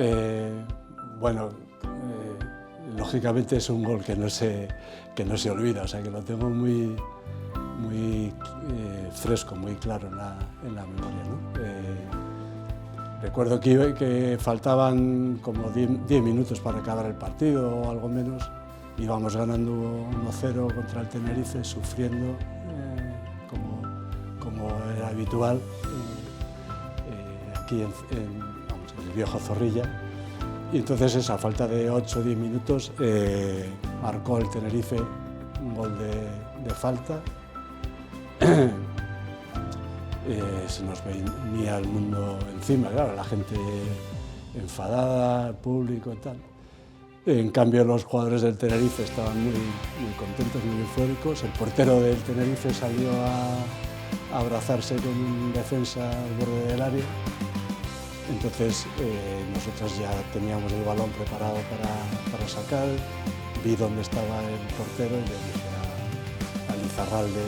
Eh, bueno, lógicamente es un gol que no se olvida, o sea que lo tengo muy fresco, muy claro en la memoria, ¿no? Recuerdo que faltaban como 10 minutos para acabar el partido o algo menos. Íbamos ganando 1-0 contra el Tenerife, sufriendo como era habitual aquí en el viejo Zorrilla. Y entonces, a falta de 8 o 10 minutos, marcó el Tenerife un gol de falta. Se nos venía el mundo encima, claro, la gente enfadada, el público y tal. En cambio, los jugadores del Tenerife estaban muy contentos, muy eufóricos. El portero del Tenerife salió a abrazarse con un defensa al borde del área. Entonces, nosotros ya teníamos el balón preparado para sacar. Vi dónde estaba el portero y le dije a Lizarralde,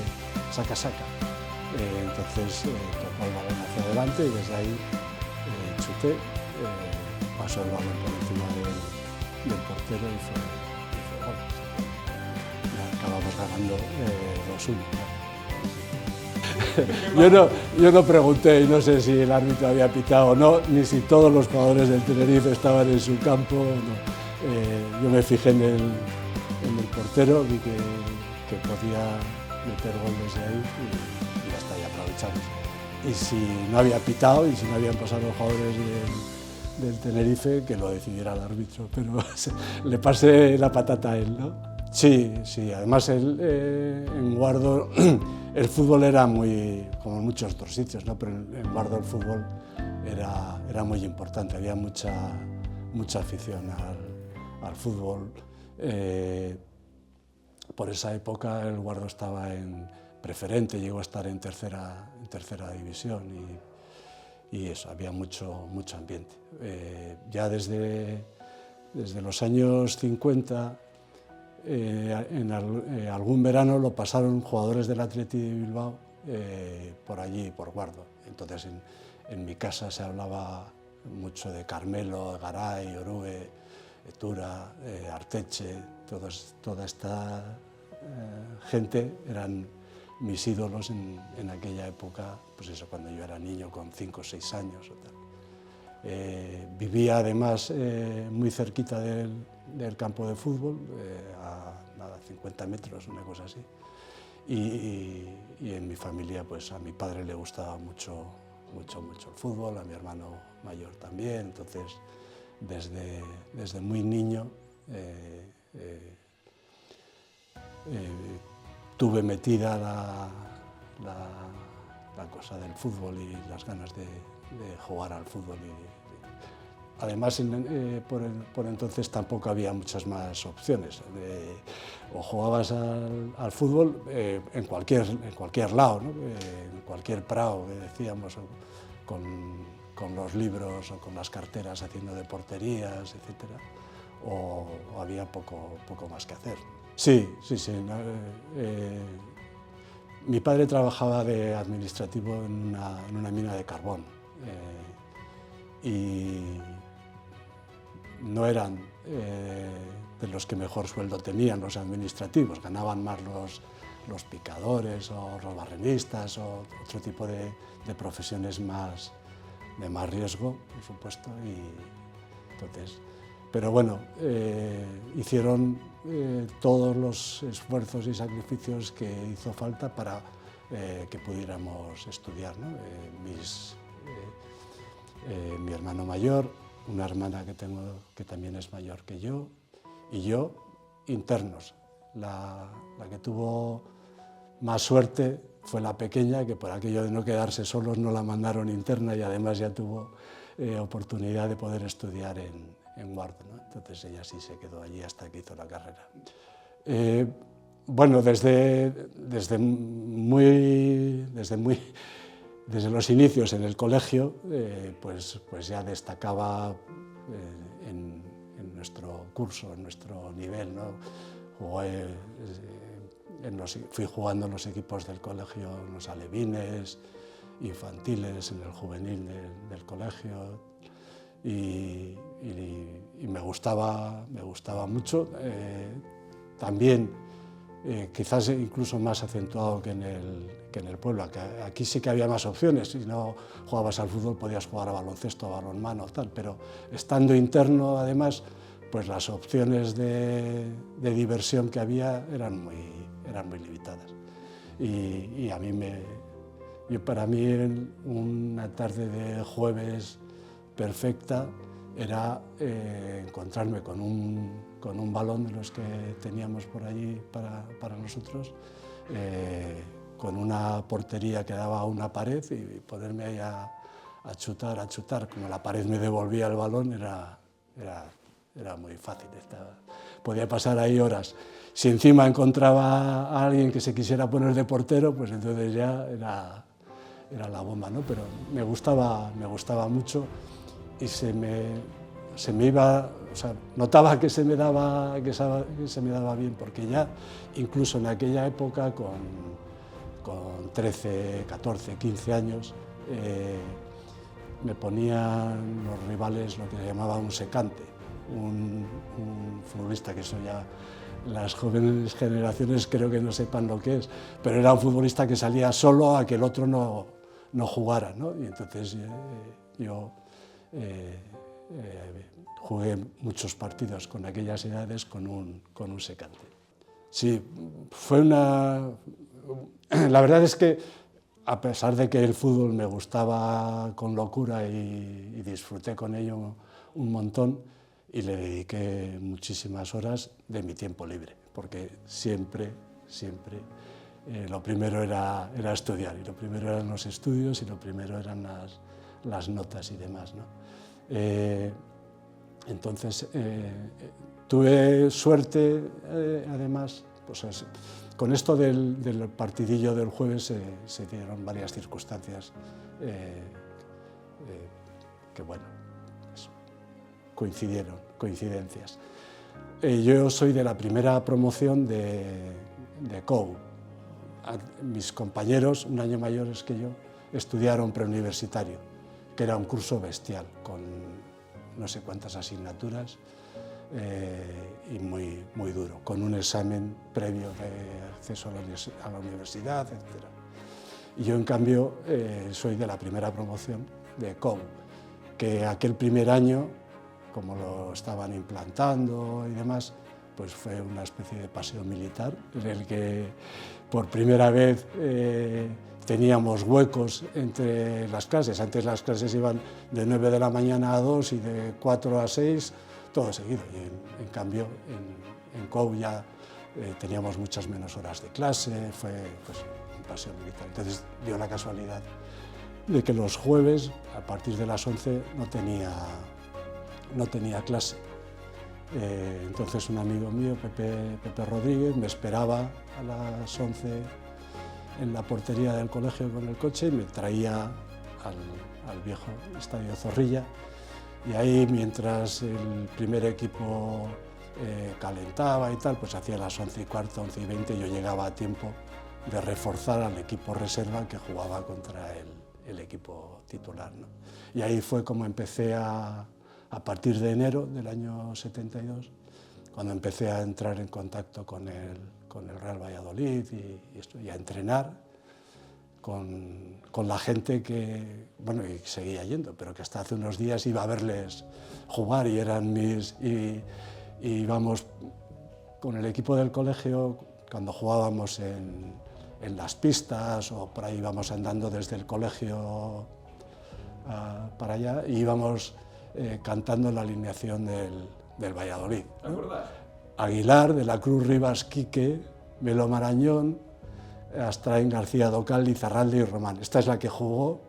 saca. Entonces tocó el balón hacia adelante y desde ahí chuté, pasó el balón por encima del portero y fue gol. Y acabamos ganando 2-1. Yo no pregunté y no sé si el árbitro había pitado o no, ni si todos los jugadores del Tenerife estaban en su campo o no. Yo me fijé en el portero, vi que podía meter gol desde ahí y hasta ahí aprovechamos. Y si no había pitado y si no habían pasado los jugadores del Tenerife, que lo decidiera el árbitro, pero le pasé la patata a él, ¿no? Sí, además en Guardo el fútbol era muy, como en muchos otros sitios, ¿no? Pero en Guardo el fútbol era muy importante, había mucha afición al fútbol. Por esa época el Guardo estaba en preferente, llegó a estar en tercera división y eso, había mucho ambiente. Ya desde los años 50, en algún verano lo pasaron jugadores del Athletic de Bilbao por allí, por Guardo. Entonces en mi casa se hablaba mucho de Carmelo, Garay, Orue, Etura, Arteche, toda esta gente eran mis ídolos en aquella época, pues eso, cuando yo era niño, con 5 o 6 años o tal. Vivía además muy cerquita del campo de fútbol, a 50 metros, una cosa así. Y en mi familia, pues a mi padre le gustaba mucho el fútbol, a mi hermano mayor también. Entonces, desde muy niño tuve metida la cosa del fútbol y las ganas de jugar al fútbol. Además, por entonces tampoco había muchas más opciones. O jugabas al fútbol en cualquier lado, ¿no? En cualquier prado, que decíamos, con los libros o con las carteras haciendo de porterías, etc. O había poco más que hacer. Sí. Mi padre trabajaba de administrativo en una mina de carbón y no eran de los que mejor sueldo tenían los administrativos, ganaban más los picadores o los barrenistas o otro tipo de profesiones de más riesgo, por supuesto. Pero bueno, hicieron todos los esfuerzos y sacrificios que hizo falta para que pudiéramos estudiar, ¿no? Mi hermano mayor, una hermana que tengo que también es mayor que yo, y yo, internos. La que tuvo más suerte fue la pequeña, que por aquello de no quedarse solos no la mandaron interna y además ya tuvo oportunidad de poder estudiar en Guardo, ¿no? Entonces ella sí se quedó allí hasta que hizo la carrera. Bueno, desde los inicios en el colegio, pues ya destacaba en nuestro curso, en nuestro nivel, ¿no? Fui jugando en los equipos del colegio, en los alevines, infantiles, en el juvenil del colegio, y y me gustaba mucho. También, quizás incluso más acentuado que en el pueblo, que aquí sí que había más opciones. Si no jugabas al fútbol podías jugar a baloncesto, a balonmano, tal, pero estando interno, además, pues las opciones de diversión que había eran muy limitadas. Y para mí una tarde de jueves perfecta era encontrarme con un balón de los que teníamos por allí para nosotros, con una portería que daba a una pared, y ponerme ahí a chutar. Como la pared me devolvía el balón, era muy fácil. Podía pasar ahí horas. Si encima encontraba a alguien que se quisiera poner de portero, pues entonces ya era la bomba, ¿no? Pero me gustaba mucho, y se me iba, o sea, notaba que se me daba bien, porque ya incluso en aquella época, con 13, 14, 15 años, me ponían los rivales lo que se llamaba un secante, un futbolista, que eso ya las jóvenes generaciones creo que no sepan lo que es, pero era un futbolista que salía solo a que el otro no jugara, ¿no? Y entonces yo jugué muchos partidos con aquellas edades con un secante. Sí, la verdad es que, a pesar de que el fútbol me gustaba con locura y disfruté con ello un montón, y le dediqué muchísimas horas de mi tiempo libre, porque siempre lo primero era estudiar, y lo primero eran los estudios, y lo primero eran las notas y demás, ¿no? Entonces, tuve suerte, además, pues con esto del partidillo del jueves se dieron varias circunstancias que, bueno, coincidencias. Yo soy de la primera promoción de COU. Mis compañeros, un año mayores que yo, estudiaron preuniversitario, que era un curso bestial, con no sé cuántas asignaturas, y muy duro, con un examen previo de acceso a la universidad, etc. Y yo, en cambio, soy de la primera promoción de COU, que aquel primer año, como lo estaban implantando y demás, pues fue una especie de paseo militar, en el que por primera vez teníamos huecos entre las clases. Antes las clases iban de 9 de la mañana a 2 y de 4 a 6, todo seguido. Y en cambio, en COU ya teníamos muchas menos horas de clase, fue pues un paseo militar. Entonces dio la casualidad de que los jueves, a partir de las 11, no tenía clase. Entonces un amigo mío, Pepe Rodríguez, me esperaba a las 11 en la portería del colegio con el coche, y me traía al viejo Estadio Zorrilla, y ahí, mientras el primer equipo calentaba y tal, pues hacia las 11:15, 11:20, yo llegaba a tiempo de reforzar al equipo reserva que jugaba contra el equipo titular, ¿no? Y ahí fue como empecé a partir de enero del año 72, cuando empecé a entrar en contacto con el Real Valladolid y a entrenar con la gente que, bueno, y seguía yendo, pero que hasta hace unos días iba a verles jugar, y eran y íbamos con el equipo del colegio, cuando jugábamos en las pistas, o por ahí íbamos andando desde el colegio para allá, y íbamos cantando la alineación del Valladolid, ¿no? Aguilar, De la Cruz, Rivas, Quique, Melo Marañón, Astrain, García Docal, Lizarralde y Román. Esta es la que jugó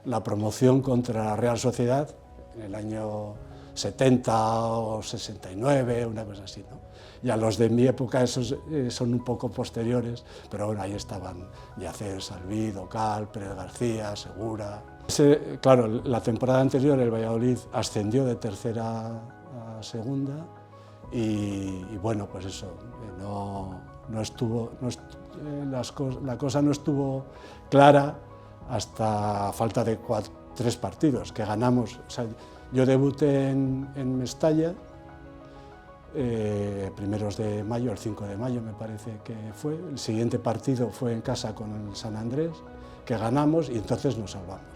la promoción contra la Real Sociedad en el año 70 o 69, una cosa así, ¿no? Ya los de mi época, esos son un poco posteriores, pero bueno, ahí estaban Yacer, Salví, Docal, Pérez García, Segura. Claro, la temporada anterior el Valladolid ascendió de tercera a segunda, y bueno, pues eso, la cosa no estuvo clara hasta falta de 3 partidos que ganamos. O sea, Yo debuté en Mestalla, primeros de mayo, el 5 de mayo me parece que fue. El siguiente partido fue en casa con el San Andrés, que ganamos y entonces nos salvamos.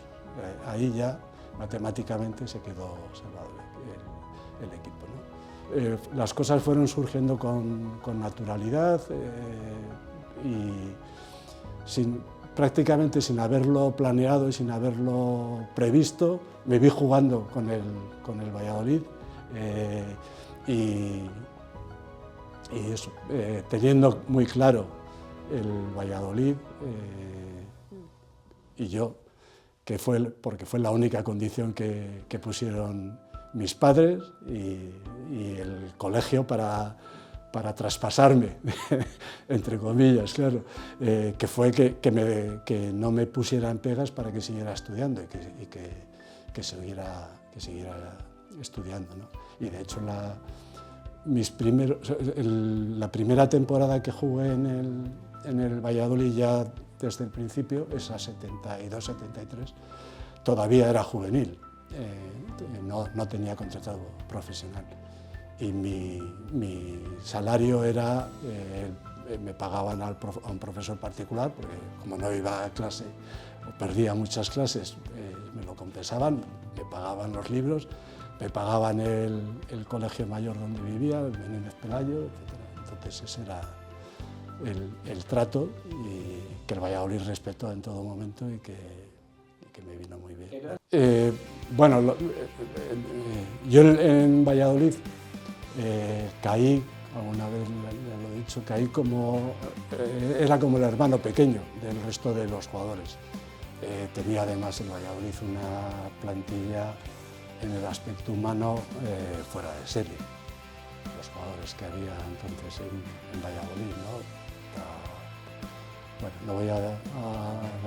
Ahí ya matemáticamente se quedó salvado el equipo, ¿no? Las cosas fueron surgiendo con naturalidad y prácticamente sin haberlo planeado y sin haberlo previsto. Me vi jugando con el Valladolid y eso, teniendo muy claro el Valladolid y yo, porque fue la única condición que pusieron mis padres y el colegio para traspasarme, entre comillas, claro, que fue que no me pusieran pegas para que siguiera estudiando y que siguiera estudiando, ¿no? Y de hecho la primera temporada que jugué en el Valladolid ya desde el principio, esa 72-73, todavía era juvenil, no tenía contratado profesional. Y mi salario era, me pagaban a un profesor particular, porque como no iba a clase o perdía muchas clases, me lo compensaban, me pagaban los libros, me pagaban el colegio mayor donde vivía, el Menéndez Pelayo, etc. Entonces ese era el trato y que el Valladolid respetó en todo momento y que me vino muy bien. Bueno, yo en Valladolid caí, alguna vez lo he dicho, caí era como el hermano pequeño del resto de los jugadores. Tenía además el Valladolid una plantilla en el aspecto humano fuera de serie. Los jugadores que había entonces en Valladolid, ¿no? Bueno, no voy a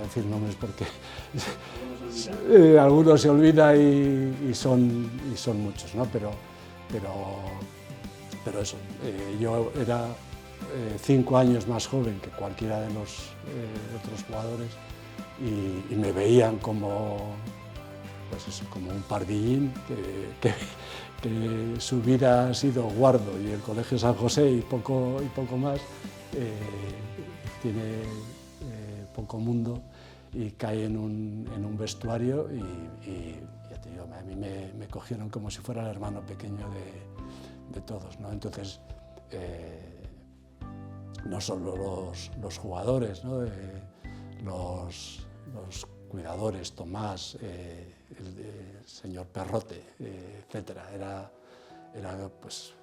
decir nombres porque algunos se olvidan y son muchos, ¿no? Pero eso, yo era 5 años más joven que cualquiera de los otros jugadores y me veían como, pues eso, como un pardillín que su vida ha sido Guardo y el Colegio San José y poco más. Tiene poco mundo y cae en un vestuario y ya te digo, a mí me cogieron como si fuera el hermano pequeño de todos, ¿no? Entonces, no solo los jugadores, ¿no? Los cuidadores, Tomás, el señor Perrote, etcétera, era pues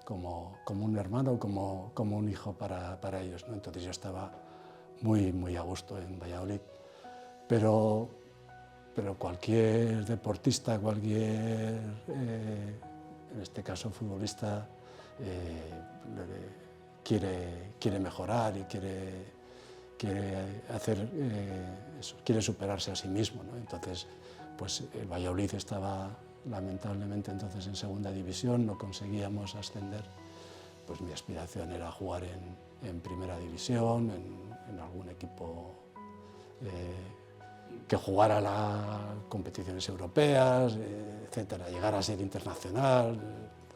como un hermano, como un hijo para ellos, ¿no? Entonces yo estaba muy a gusto en Valladolid, pero cualquier deportista, en este caso futbolista, quiere mejorar y quiere superarse a sí mismo, ¿no? Entonces, pues el Valladolid estaba lamentablemente entonces en segunda división, no conseguíamos ascender, pues mi aspiración era jugar en primera división, en algún equipo que jugara las competiciones europeas, etcétera, llegar a ser internacional.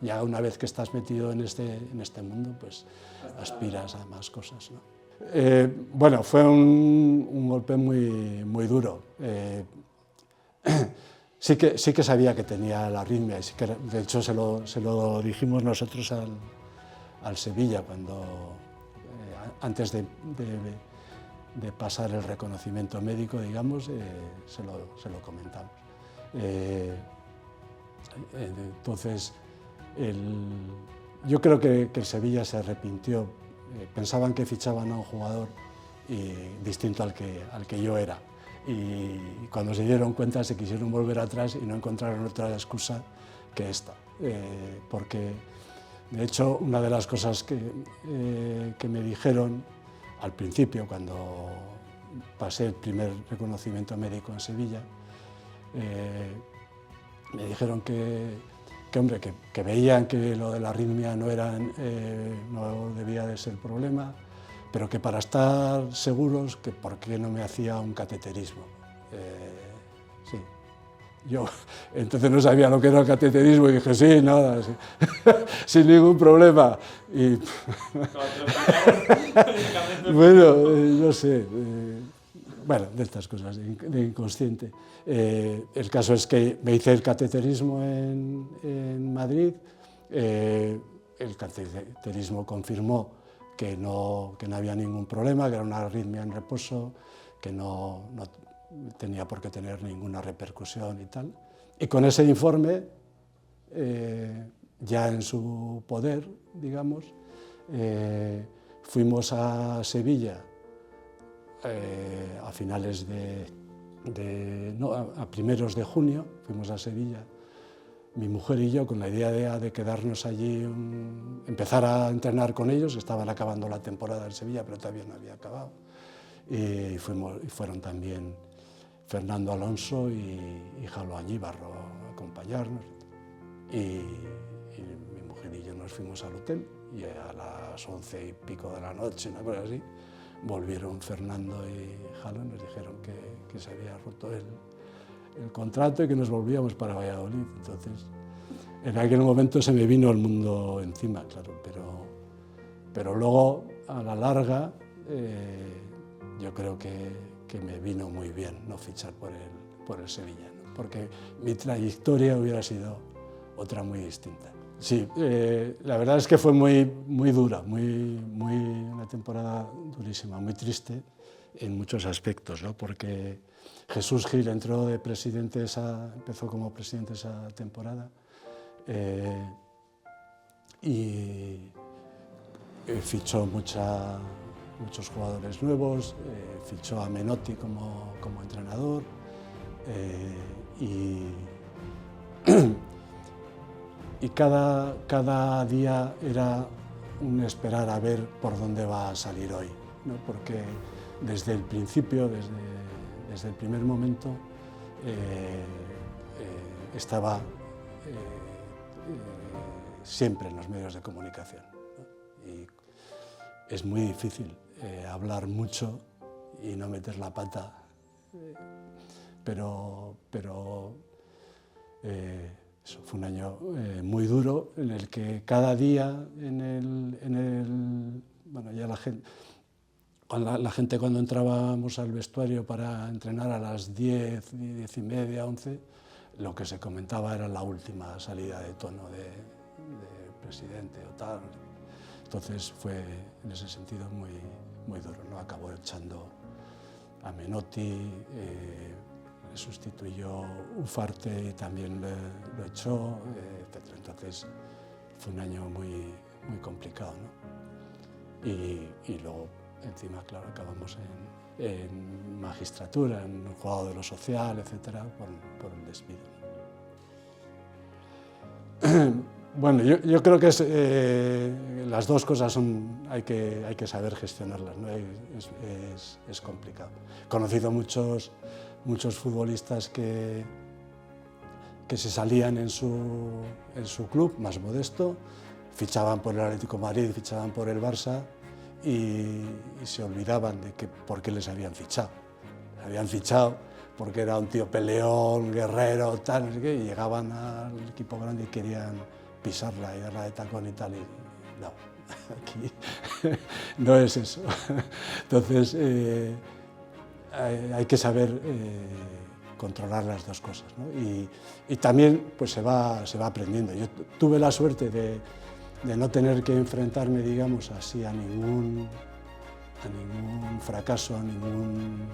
Ya una vez que estás metido en este mundo, pues aspiras a más cosas, ¿no? Bueno, fue un golpe muy duro. Sí que sabía que tenía la arritmia, y de hecho se lo dijimos nosotros al Sevilla antes de pasar el reconocimiento médico, digamos, se lo comentamos. Entonces, yo creo que el Sevilla se arrepintió. Pensaban que fichaban a un jugador distinto al que yo era. Y cuando se dieron cuenta se quisieron volver atrás y no encontraron otra excusa que esta. Porque, de hecho, una de las cosas que me dijeron al principio, cuando pasé el primer reconocimiento médico en Sevilla, me dijeron hombre, que veían que lo de la arritmia no debía de ser problema, pero que para estar seguros, que por qué no me hacía un cateterismo. Sí. Yo entonces no sabía lo que era el cateterismo y dije, sí, nada, sí, sin ningún problema. Y, bueno, no sé, bueno, de estas cosas, de inconsciente. El caso es que me hice el cateterismo en Madrid, el cateterismo confirmó que no había ningún problema, que era una arritmia en reposo, que no tenía por qué tener ninguna repercusión y tal. Y con ese informe, ya en su poder, digamos, fuimos a Sevilla a finales a primeros de junio, fuimos a Sevilla, mi mujer y yo, con la idea de quedarnos allí, empezar a entrenar con ellos, estaban acabando la temporada en Sevilla, pero todavía no había acabado. Y fueron también Fernando Alonso y Jalo Añíbarro a acompañarnos. Y mi mujer y yo nos fuimos al hotel y a las 11 y pico de la noche, una cosa así, volvieron Fernando y Jalo, nos dijeron que se había roto el contrato y que nos volvíamos para Valladolid. Entonces, en aquel momento se me vino el mundo encima, claro, pero luego, a la larga, yo creo que me vino muy bien no fichar por el Sevilla, ¿no? Porque mi trayectoria hubiera sido otra muy distinta. Sí, la verdad es que fue muy dura, una temporada durísima, muy triste en muchos aspectos, ¿no? Porque Jesús Gil empezó como presidente esa temporada y fichó muchos jugadores nuevos, fichó a Menotti como entrenador y cada día era un esperar a ver por dónde va a salir hoy, ¿no? Porque desde el principio, desde el primer momento, estaba siempre en los medios de comunicación, ¿no? Y es muy difícil hablar mucho y no meter la pata, pero eso fue un año muy duro en el que cada día bueno, ya la gente cuando entrábamos al vestuario para entrenar a las 10, 10 y media, 11, lo que se comentaba era la última salida de tono de presidente o tal. Entonces fue en ese sentido muy duro, ¿no? Acabó echando a Menotti, le sustituyó Ufarte y también lo echó, etc. Entonces fue un año muy complicado, ¿no? Y luego, encima, claro, acabamos en magistratura, en el juzgado de lo social, etc., por el despido. Bueno, yo creo que las dos cosas hay que saber gestionarlas, ¿no? Es complicado. He conocido muchos futbolistas que se salían en su club más modesto, fichaban por el Atlético de Madrid, fichaban por el Barça y se olvidaban de por qué les habían fichado. Les habían fichado porque era un tío peleón, guerrero, tal, no sé qué, y llegaban al equipo grande y querían pisarla y darla de tacón y tal, y no, aquí no es eso. Entonces hay que saber controlar las dos cosas, ¿no? Y también pues se va aprendiendo. Yo tuve la suerte de no tener que enfrentarme, digamos, así a ningún fracaso, a ningún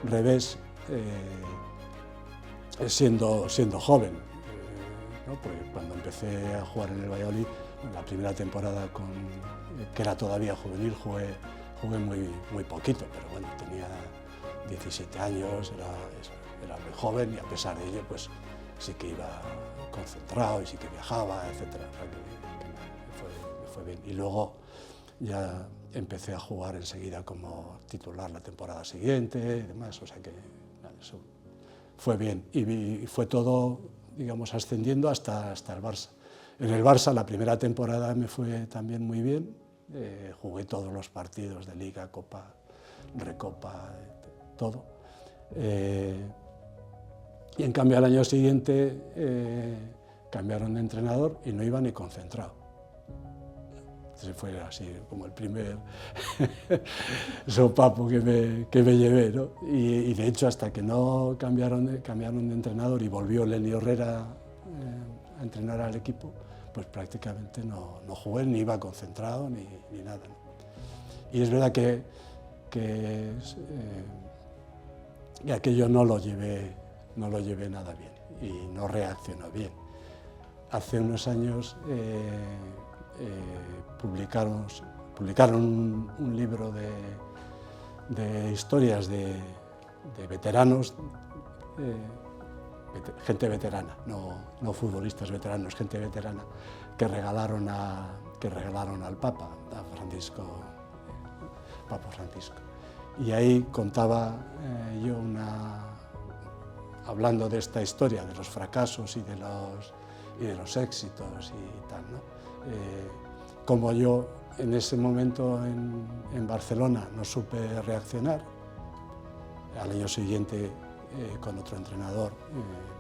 revés, siendo joven, ¿no? Porque cuando empecé a jugar en el Valladolid, la primera temporada que era todavía juvenil, jugué muy poquito, pero bueno, tenía 17 años, era muy joven y a pesar de ello, pues sí que iba concentrado y sí que viajaba, etc. Me fue bien. Y luego ya empecé a jugar enseguida como titular la temporada siguiente y demás, o sea que eso fue bien. Y fue todo, digamos, ascendiendo hasta el Barça. En el Barça la primera temporada me fue también muy bien, jugué todos los partidos de Liga, Copa, Recopa, todo. Y en cambio al año siguiente cambiaron de entrenador y no iba ni concentrado. Entonces fue así como el primer sopapo que me llevé, ¿no? Y de hecho hasta que no cambiaron de entrenador y volvió Lenny Herrera a entrenar al equipo, pues prácticamente no jugué, ni iba concentrado, ni nada, ¿no? Y es verdad que aquello no lo llevé nada bien y no reaccionó bien. Hace unos años publicaron un libro de historias de veteranos, gente veterana, no futbolistas veteranos, gente veterana, que regalaron al Papa, a Francisco, Papa Francisco. Y ahí contaba yo hablando de esta historia, de los fracasos y de los éxitos y tal, ¿no? Como yo en ese momento en Barcelona no supe reaccionar, al año siguiente con otro entrenador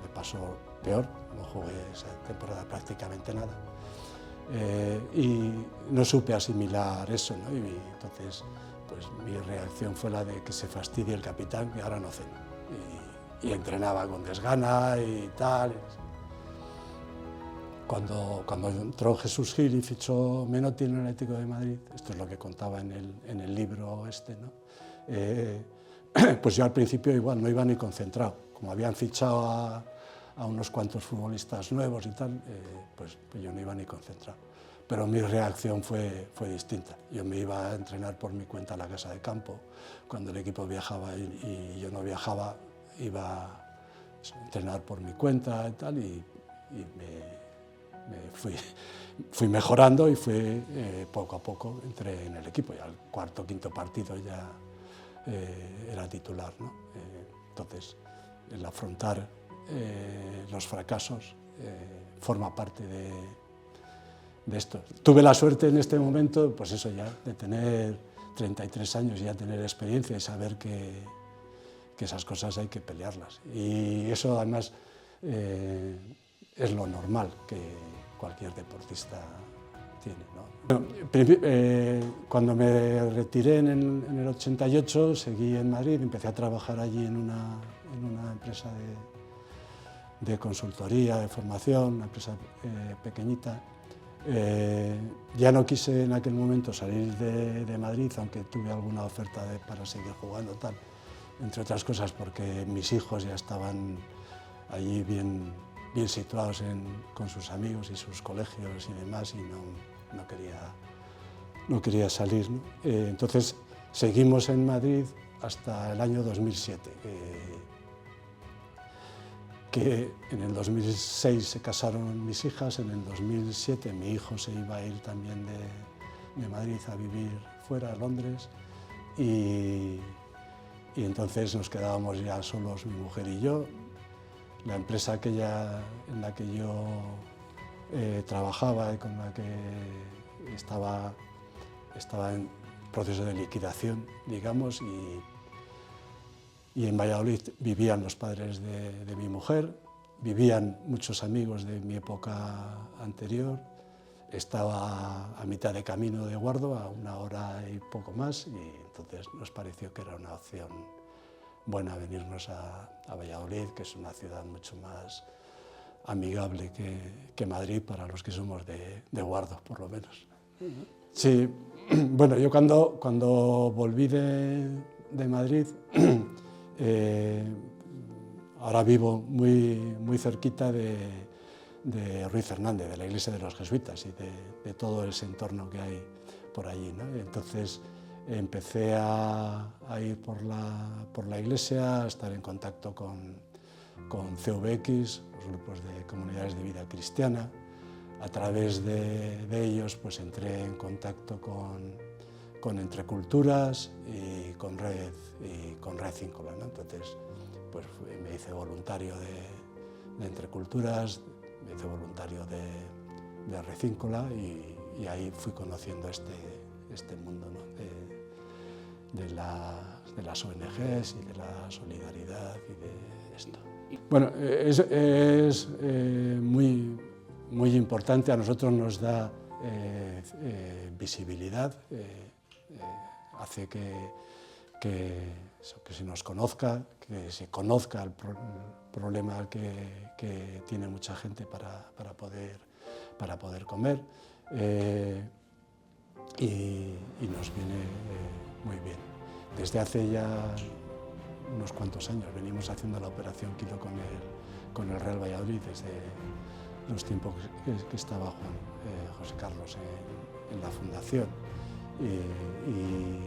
me pasó peor, no jugué esa temporada prácticamente nada, y no supe asimilar eso, ¿no? Y entonces pues mi reacción fue la de que se fastidie el capitán, que ahora no ceno, y entrenaba con desgana y tal. Cuando entró Jesús Gil y fichó Menotti en el Atlético de Madrid, esto es lo que contaba en el libro este, ¿no? Pues yo al principio igual no iba ni concentrado, como habían fichado a unos cuantos futbolistas nuevos y tal, pues yo no iba ni concentrado. Pero mi reacción fue distinta. Yo me iba a entrenar por mi cuenta a la casa de campo. Cuando el equipo viajaba y yo no viajaba, iba a entrenar por mi cuenta y tal, y fui mejorando y poco a poco entré en el equipo. Ya el cuarto, quinto partido ya era titular, ¿no? Entonces, el afrontar los fracasos forma parte de esto. Tuve la suerte en este momento, pues eso ya, de tener 33 años y ya tener experiencia y saber que esas cosas hay que pelearlas. Y eso además es lo normal que cualquier deportista tiene, ¿no? Bueno, cuando me retiré en el 88, seguí en Madrid, empecé a trabajar allí en una empresa de consultoría, de formación, una empresa pequeñita. Ya no quise en aquel momento salir de Madrid, aunque tuve alguna oferta para seguir jugando, tal, entre otras cosas porque mis hijos ya estaban allí bien situados con sus amigos y sus colegios y demás, y no quería salir, ¿no? Entonces seguimos en Madrid hasta el año 2007, que en el 2006 se casaron mis hijas, en el 2007 mi hijo se iba a ir también de Madrid a vivir fuera, a Londres, y entonces nos quedábamos ya solos mi mujer y yo. La empresa en la que yo trabajaba y con la que estaba en proceso de liquidación, digamos, y en Valladolid vivían los padres de mi mujer, vivían muchos amigos de mi época anterior, estaba a mitad de camino de Guardo, a 1 hora y poco más, y entonces nos pareció que era una opción buena venirnos a Valladolid, que es una ciudad mucho más amigable que Madrid para los que somos de Guardo, por lo menos. Sí, bueno, yo cuando volví de Madrid, ahora vivo muy cerquita de Ruiz Fernández, de la iglesia de los jesuitas y de todo ese entorno que hay por allí, ¿no? Entonces empecé a ir por la iglesia, a estar en contacto con CVX, los grupos de comunidades de vida cristiana. A través de ellos pues entré en contacto con Entre Culturas y con Red Cíncola, ¿no? Entonces pues me hice voluntario de Entre Culturas, me hice voluntario de Red Cíncola y ahí fui conociendo este mundo, ¿no? de las ONGs y de la solidaridad y de esto. Bueno, es muy importante, a nosotros nos da visibilidad, hace que se nos conozca, que se conozca el problema que tiene mucha gente para poder comer, y nos viene muy bien. Desde hace ya unos cuantos años venimos haciendo la operación Kilo con el Real Valladolid, desde los tiempos que estaba José Carlos en la fundación, y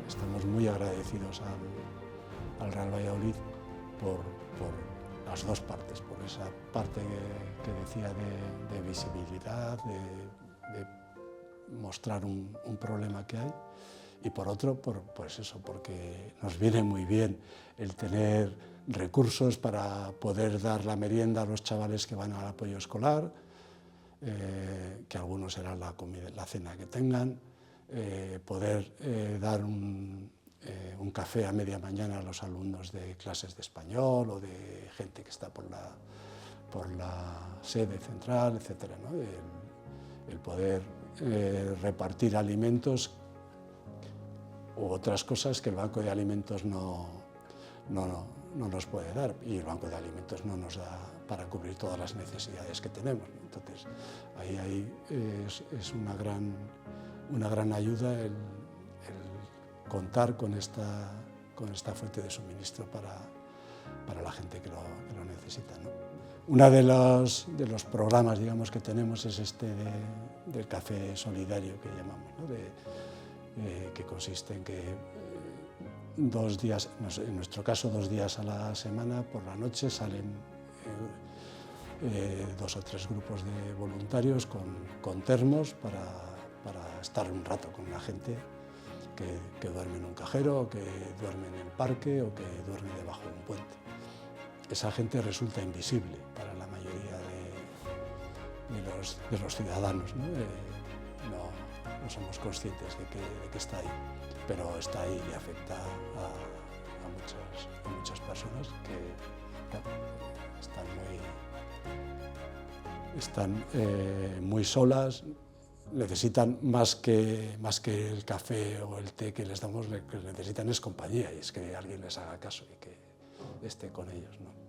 estamos muy agradecidos al Real Valladolid por las dos partes, por esa parte que decía de visibilidad, de mostrar un problema que hay, y por otro, pues eso, porque nos viene muy bien el tener recursos para poder dar la merienda a los chavales que van al apoyo escolar, que algunos será la cena que tengan, poder dar un café a media mañana a los alumnos de clases de español o de gente que está por la sede central, etc., ¿no? El poder repartir alimentos u otras cosas que el Banco de Alimentos no nos puede dar, y el Banco de Alimentos no nos da para cubrir todas las necesidades que tenemos. Entonces, ahí es una gran ayuda el contar con esta fuente de suministro para la gente que lo necesita, ¿no? Uno de los programas, digamos, que tenemos es este del café solidario que llamamos, ¿no? Que consiste en que 2 días, en nuestro caso 2 días a la semana, por la noche salen 2 o 3 grupos de voluntarios con termos para estar un rato con la gente que duerme en un cajero, o que duerme en el parque, o que duerme debajo de un puente. Esa gente resulta invisible para la mayoría de los ciudadanos, ¿no? No somos conscientes de que está ahí, pero está ahí y afecta a muchas personas que están muy solas, necesitan más que el café o el té que les damos, lo que necesitan es compañía, y es que alguien les haga caso y que esté con ellos, ¿no?